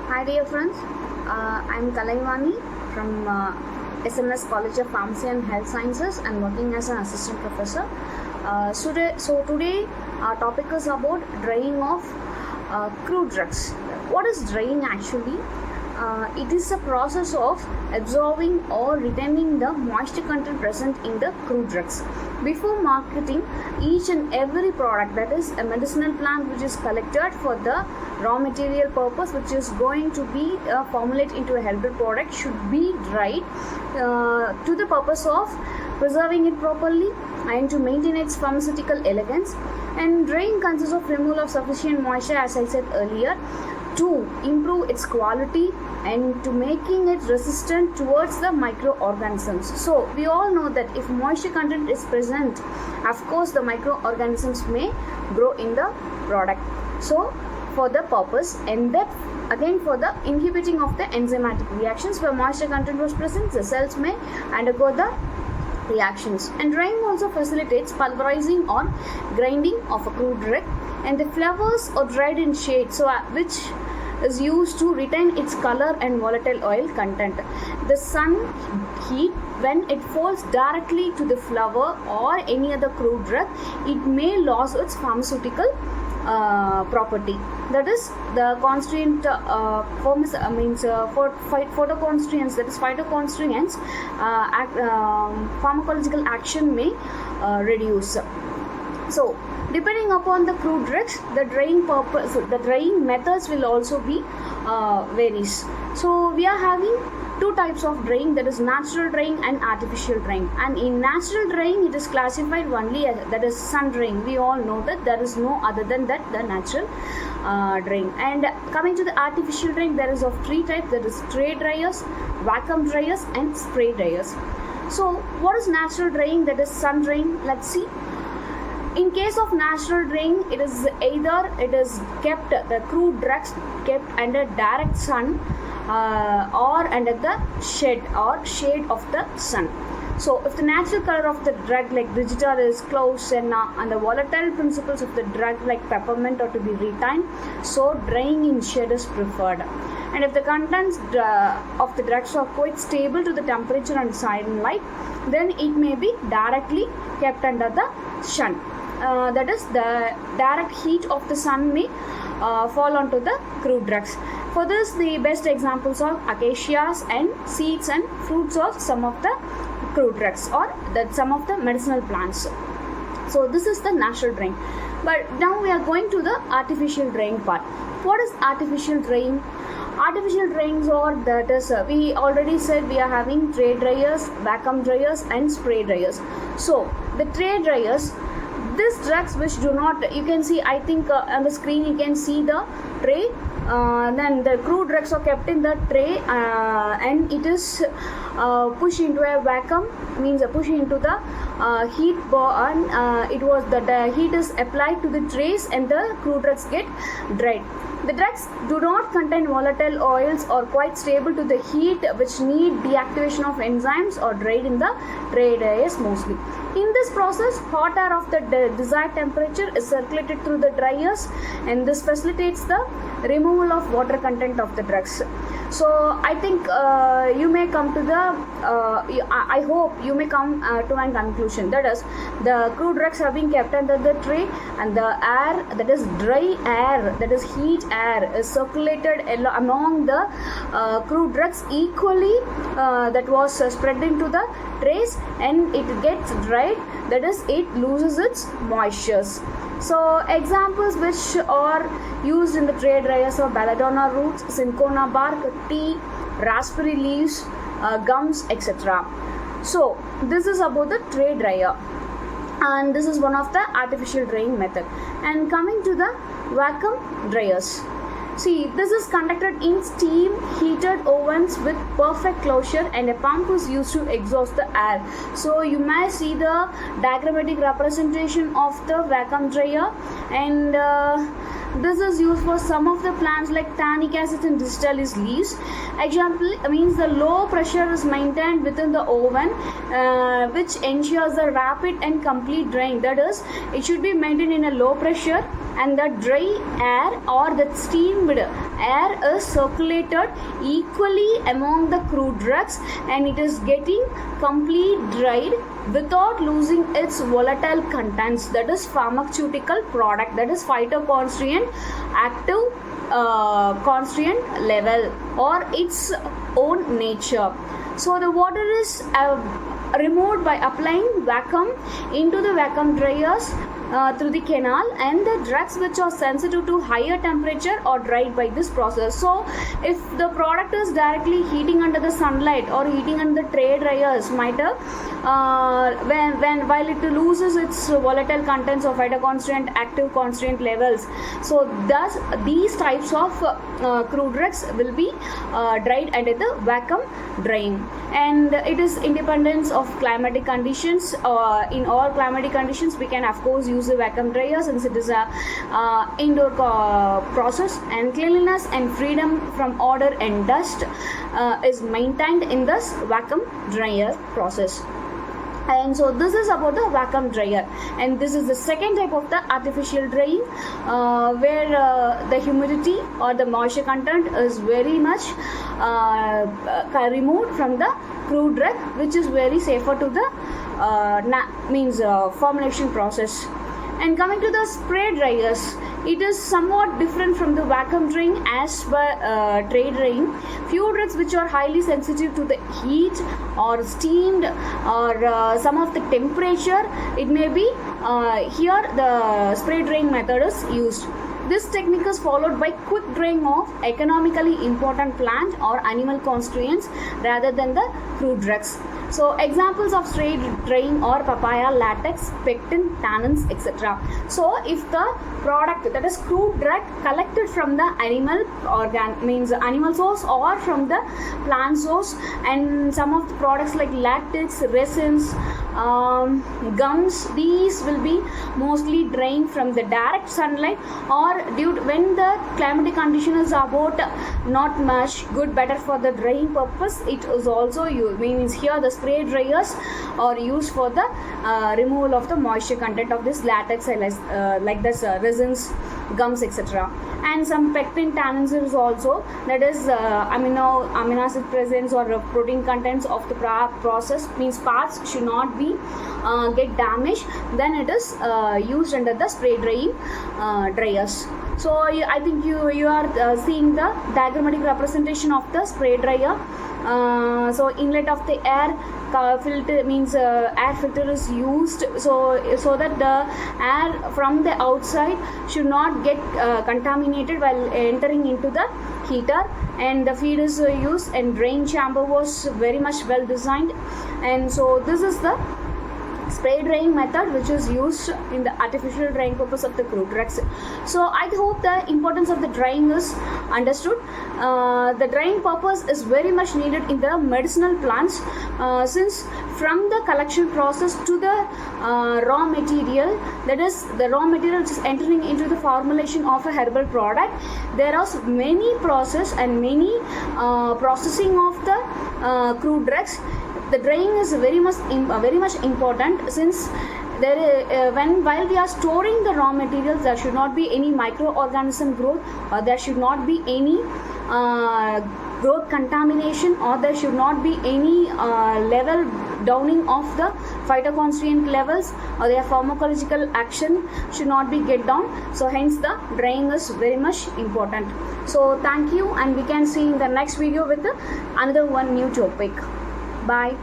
Hi dear friends, I'm Kalaivani from SNS College of Pharmacy and Health Sciences and working as an assistant professor. Today our topic is about drying of crude drugs. What is drying actually? It is a process of absorbing or retaining the moisture content present in the crude drugs. Before marketing each and every product, that is a medicinal plant which is collected for the raw material purpose, which is going to be formulated into a herbal product, should be dried to the purpose of preserving it properly and to maintain its pharmaceutical elegance. And drying consists of removal of sufficient moisture, as I said earlier, to improve its quality and to making it resistant towards the microorganisms. So we all know that if moisture content is present, of course the microorganisms may grow in the product. So for the purpose, and that again for the inhibiting of the enzymatic reactions, where moisture content was present, the cells may undergo the reactions. And drying also facilitates pulverizing or grinding of a crude drug, and the flowers are dried in shade, so which is used to retain its color and volatile oil content. The sun heat, when it falls directly to the flower or any other crude drug, it may lose its pharmaceutical property. That is the constituent phytoconstituents, that is phytoconstituents pharmacological action may reduce. So depending upon the crude drugs, the drying methods will also be varies. So we are having two types of drying, that is natural drying and artificial drying. And in natural drying, it is classified only as, that is sun drying. We all know that there is no other than that, the natural drying. And coming to the artificial drying, there is of three types, that is tray dryers, vacuum dryers and spray dryers. So what is natural drying, that is sun drying? Let's see. In case of natural drying, it is either it is kept, the crude drugs kept under direct sun or under the shade of the sun. So if the natural color of the drug like digital is clove, senna, and the volatile principles of the drug like peppermint are to be retained, so drying in shade is preferred. And if the contents of the drugs are quite stable to the temperature and sunlight, then it may be directly kept under the sun. That is, the direct heat of the sun may fall onto the crude drugs. For this, the best examples are acacias and seeds and fruits of some of the crude drugs or some of the medicinal plants. So this is the natural drying. But now we are going to the artificial drying part. What is artificial drying? Artificial dryings, or that is we already said we are having tray dryers, vacuum dryers and spray dryers. So the tray dryers, these drugs which do not, you can see, I think on the screen you can see the tray. Then the crude drugs are kept in the tray and it is pushed into a vacuum, means push into the heat bar, and the heat is applied to the trays and the crude drugs get dried. The drugs do not contain volatile oils or quite stable to the heat, which need deactivation of enzymes, or dried in the tray dryers mostly. In this process, hot air of the desired temperature is circulated through the dryers, and this facilitates the removal of water content of the drugs. So I think you may come to the I hope you may come to a conclusion, that is, the crude drugs are being kept under the tray, and the air, that is dry air, that is heat air, is circulated among the crude drugs equally, that was spread into the trays, and it gets dried, that is, it loses its moistures. So examples which are used in the tray dryers are belladonna roots, cinchona bark, tea, raspberry leaves, gums, etc. So this is about the tray dryer, and this is one of the artificial drying method. And coming to the vacuum dryers, see, this is conducted in steam heated ovens with perfect closure, and a pump is used to exhaust the air. So you may see the diagrammatic representation of the vacuum dryer, and this is used for some of the plants like tannic acid and digitalis leaves. Example means the low pressure is maintained within the oven, which ensures the rapid and complete drying. That is, it should be maintained in a low pressure and the dry air or the steamed air is circulated equally among the crude drugs, and it is getting complete dried without losing its volatile contents, that is pharmaceutical product, that is phytoconstituent active constituent level or its own nature. So the water is removed by applying vacuum into the vacuum dryers through the canal, and the drugs which are sensitive to higher temperature are dried by this process. So if the product is directly heating under the sunlight or heating under the tray dryers, might while it loses its volatile contents of phytoconstituent active constituent levels, so thus these types of crude drugs will be dried under the vacuum drying. And it is independence of climatic conditions. In all climatic conditions we can of course use the vacuum dryer, since it is a indoor process, and cleanliness and freedom from odor and dust is maintained in this vacuum dryer process. And so this is about the vacuum dryer, and this is the second type of the artificial drying, where the humidity or the moisture content is very much removed from the crude drug, which is very safer to the formulation process. And coming to the spray dryers, it is somewhat different from the vacuum drying as per tray drying. Few drugs which are highly sensitive to the heat or steamed or some of the temperature, it may be here the spray drying method is used. This technique is followed by quick drying of economically important plant or animal constituents rather than the crude drugs. So examples of spray drying are papaya, latex, pectin, tannins, etc. So if the product, that is crude drug, collected from the animal animal source or from the plant source, and some of the products like latex, resins, gums, these will be mostly drained from the direct sunlight, or due to when the climatic condition is about not much good, better for the drying purpose, it is also used. Means here the spray dryers are used for the removal of the moisture content of this latex, like this resins, gums, etc. And some pectin, tannins is also, that is amino acid presence or protein contents of the process, means parts should not be get damaged, then it is used under the spray drying dryers. So I think you are seeing the diagrammatic representation of the spray dryer. So inlet of the air filter, means air filter is used, so that the air from the outside should not get contaminated while entering into the heater. And the feed is used, and drain chamber was very much well designed. And so this is the spray drying method which is used in the artificial drying purpose of the crude drugs. So I hope the importance of the drying is understood. The drying purpose is very much needed in the medicinal plants, since from the collection process to the raw material, that is the raw material which is entering into the formulation of a herbal product, there are many process and many processing of the crude drugs. The drying is very much important, since there while we are storing the raw materials, there should not be any microorganism growth, or there should not be any growth contamination, or there should not be any level downing of the phytoconstituent levels, or their pharmacological action should not be get down. So hence the drying is very much important. So thank you, and we can see in the next video with another one new topic. Bye.